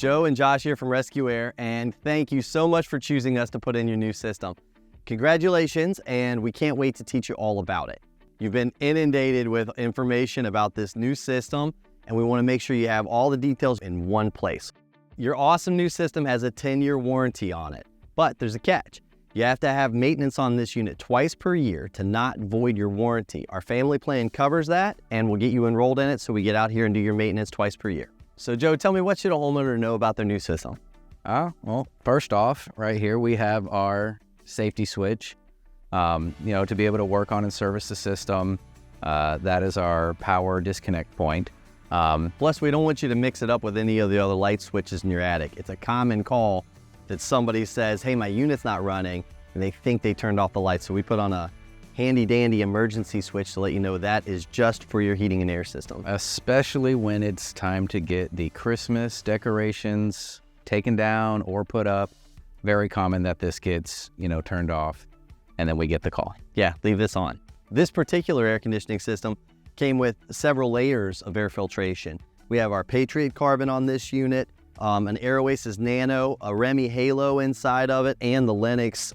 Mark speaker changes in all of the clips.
Speaker 1: Joe and Josh here from Rescue Air, and thank you so much for choosing us to put in your new system. Congratulations, and we can't wait to teach you all about it. You've been inundated with information about this new system, and we want to make sure you have all the details in one place. Your awesome new system has a 10-year warranty on it, but there's a catch. You have to have maintenance on this unit twice per year to not void your warranty. Our family plan covers that, and we'll get you enrolled in it so we get out here and do your maintenance twice per year. So Joe, tell me, what should a homeowner know about their new system?
Speaker 2: Well, first off, right here we have our safety switch, to be able to work on and service the system. That is our power disconnect point.
Speaker 1: Plus, we don't want you to mix it up with any of the other light switches in your attic. It's a common call that somebody says, hey, my unit's not running, and they think they turned off the lights. So we put on a handy dandy emergency switch to let you know that is just for your heating and air system.
Speaker 2: Especially when it's time to get the Christmas decorations taken down or put up. Very common that this gets, turned off, and then we get the call.
Speaker 1: Yeah, leave this on. This particular air conditioning system came with several layers of air filtration. We have our Patriot Carbon on this unit, an Air Oasis Nano, a Remy Halo inside of it, and the Lennox,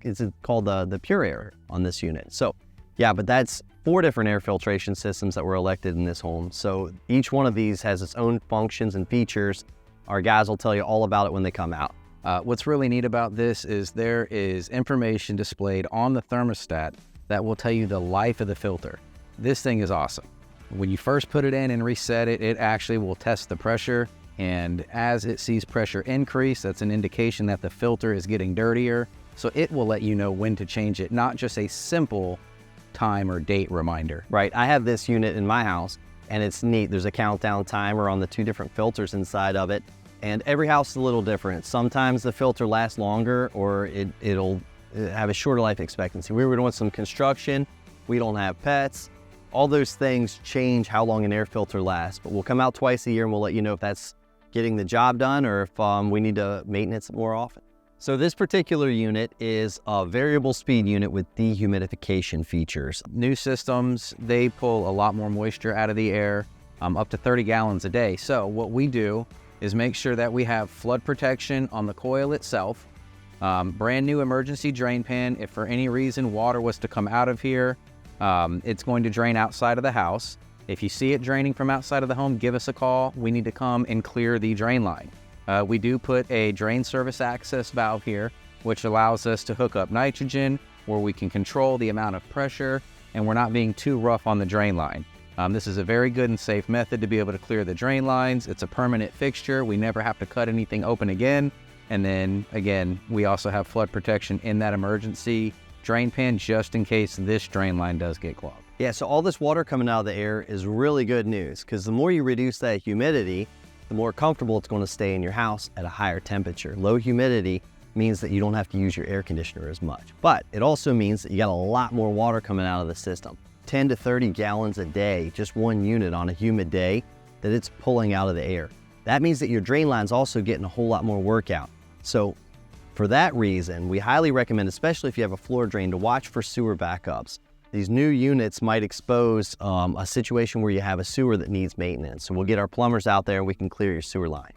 Speaker 1: it's called the Pure Air on this unit. So yeah, but that's 4 different air filtration systems that were elected in this home. So each one of these has its own functions and features. Our guys will tell you all about it when they come out.
Speaker 2: What's really neat about this is there is information displayed on the thermostat that will tell you the life of the filter. This thing is awesome. When you first put it in and reset it, it actually will test the pressure. And as it sees pressure increase, that's an indication that the filter is getting dirtier. So it will let you know when to change it, not just a simple time or date reminder.
Speaker 1: Right, I have this unit in my house, and it's neat. There's a countdown timer on the 2 different filters inside of it, and every house is a little different. Sometimes the filter lasts longer, or it'll have a shorter life expectancy. We were doing some construction, we don't have pets. All those things change how long an air filter lasts, but we'll come out twice a year and we'll let you know if that's getting the job done or if we need to maintenance it more often. So this particular unit is a variable speed unit with dehumidification features.
Speaker 2: New systems, they pull a lot more moisture out of the air, up to 30 gallons a day. So what we do is make sure that we have flood protection on the coil itself, brand new emergency drain pan. If for any reason water was to come out of here, it's going to drain outside of the house. If you see it draining from outside of the home, give us a call. We need to come and clear the drain line. We do put a drain service access valve here, which allows us to hook up nitrogen, where we can control the amount of pressure, and we're not being too rough on the drain line. This is a very good and safe method to be able to clear the drain lines. It's a permanent fixture. We never have to cut anything open again. And then again, we also have flood protection in that emergency drain pan just in case this drain line does get clogged.
Speaker 1: Yeah, so all this water coming out of the air is really good news, because the more you reduce that humidity, the more comfortable it's going to stay in your house at a higher temperature. Low humidity means that you don't have to use your air conditioner as much, but it also means that you got a lot more water coming out of the system. 10 to 30 gallons a day, just one unit on a humid day that it's pulling out of the air. That means that your drain line's also getting a whole lot more work out. So for that reason, we highly recommend, especially if you have a floor drain, to watch for sewer backups. These new units might expose a situation where you have a sewer that needs maintenance. So we'll get our plumbers out there and we can clear your sewer line.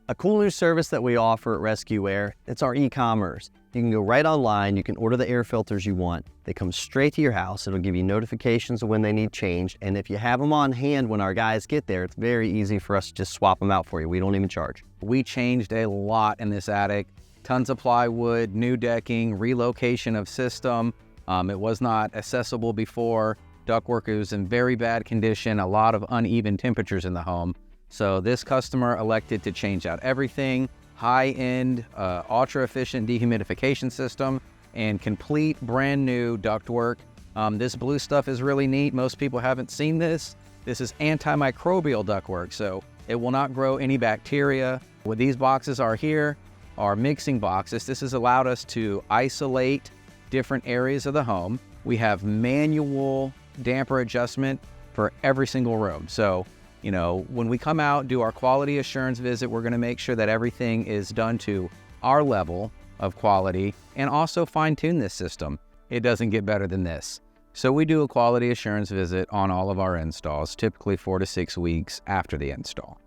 Speaker 1: A cool new service that we offer at Rescue Air, it's our e-commerce. You can go right online, you can order the air filters you want. They come straight to your house. It'll give you notifications of when they need changed. And if you have them on hand when our guys get there, it's very easy for us to just swap them out for you. We don't even charge.
Speaker 2: We changed a lot in this attic. Tons of plywood, new decking, relocation of system. It was not accessible before. Ductwork was in very bad condition, a lot of uneven temperatures in the home. So this customer elected to change out everything, high-end, ultra-efficient dehumidification system, and complete brand new ductwork. This blue stuff is really neat. Most people haven't seen this. This is antimicrobial ductwork, so it will not grow any bacteria. What these boxes are here are mixing boxes. This has allowed us to isolate different areas of the home. We have manual damper adjustment for every single room. So, when we come out, do our quality assurance visit, we're gonna make sure that everything is done to our level of quality and also fine tune this system. It doesn't get better than this. So we do a quality assurance visit on all of our installs, typically 4 to 6 weeks after the install.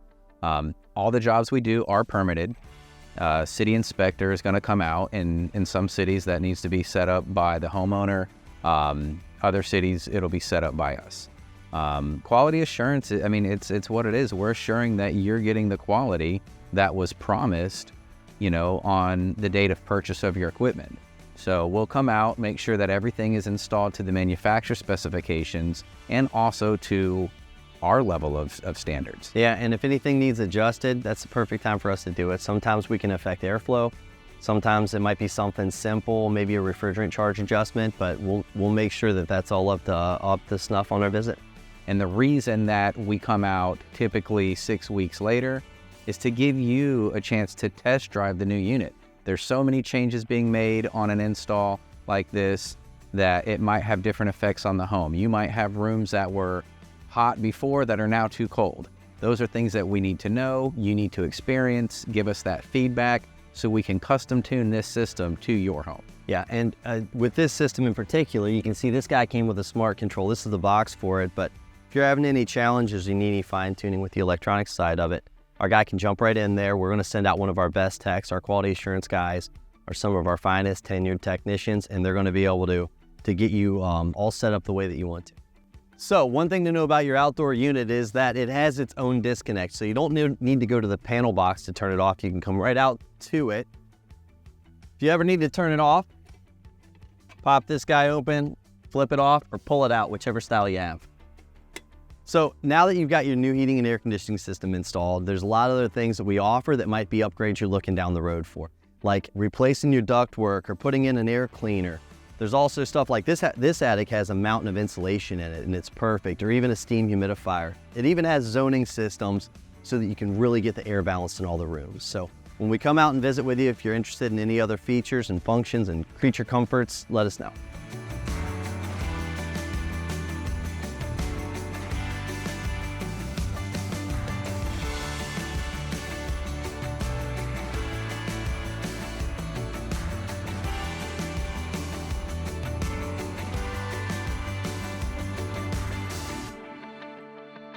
Speaker 2: All the jobs we do are permitted. City inspector is going to come out, and in some cities that needs to be set up by the homeowner. Other cities, it'll be set up by us. Quality assurance, I mean, it's what it is. We're assuring that you're getting the quality that was promised, you know, on the date of purchase of your equipment. So we'll come out, make sure that everything is installed to the manufacturer specifications and also to our level of standards.
Speaker 1: Yeah, and if anything needs adjusted, that's the perfect time for us to do it. Sometimes we can affect airflow. Sometimes it might be something simple, maybe a refrigerant charge adjustment, but we'll make sure that that's all up to snuff on our visit.
Speaker 2: And the reason that we come out typically 6 weeks later is to give you a chance to test drive the new unit. There's so many changes being made on an install like this that it might have different effects on the home. You might have rooms that were hot before that are now too cold. Those are things that we need to know, you need to experience, give us that feedback so we can custom tune this system to your home.
Speaker 1: Yeah, and with this system in particular, you can see this guy came with a smart control. This is the box for it, but if you're having any challenges, you need any fine tuning with the electronics side of it, our guy can jump right in there. We're gonna send out one of our best techs, our quality assurance guys, are some of our finest tenured technicians, and they're gonna be able to get you all set up the way that you want to. So one thing to know about your outdoor unit is that it has its own disconnect. So you don't need to go to the panel box to turn it off. You can come right out to it. If you ever need to turn it off, pop this guy open, flip it off, or pull it out, whichever style you have. So now that you've got your new heating and air conditioning system installed, there's a lot of other things that we offer that might be upgrades you're looking down the road for, like replacing your ductwork or putting in an air cleaner. There's also stuff like this attic has a mountain of insulation in it and it's perfect, or even a steam humidifier. It even has zoning systems so that you can really get the air balanced in all the rooms. So when we come out and visit with you, if you're interested in any other features and functions and creature comforts, let us know.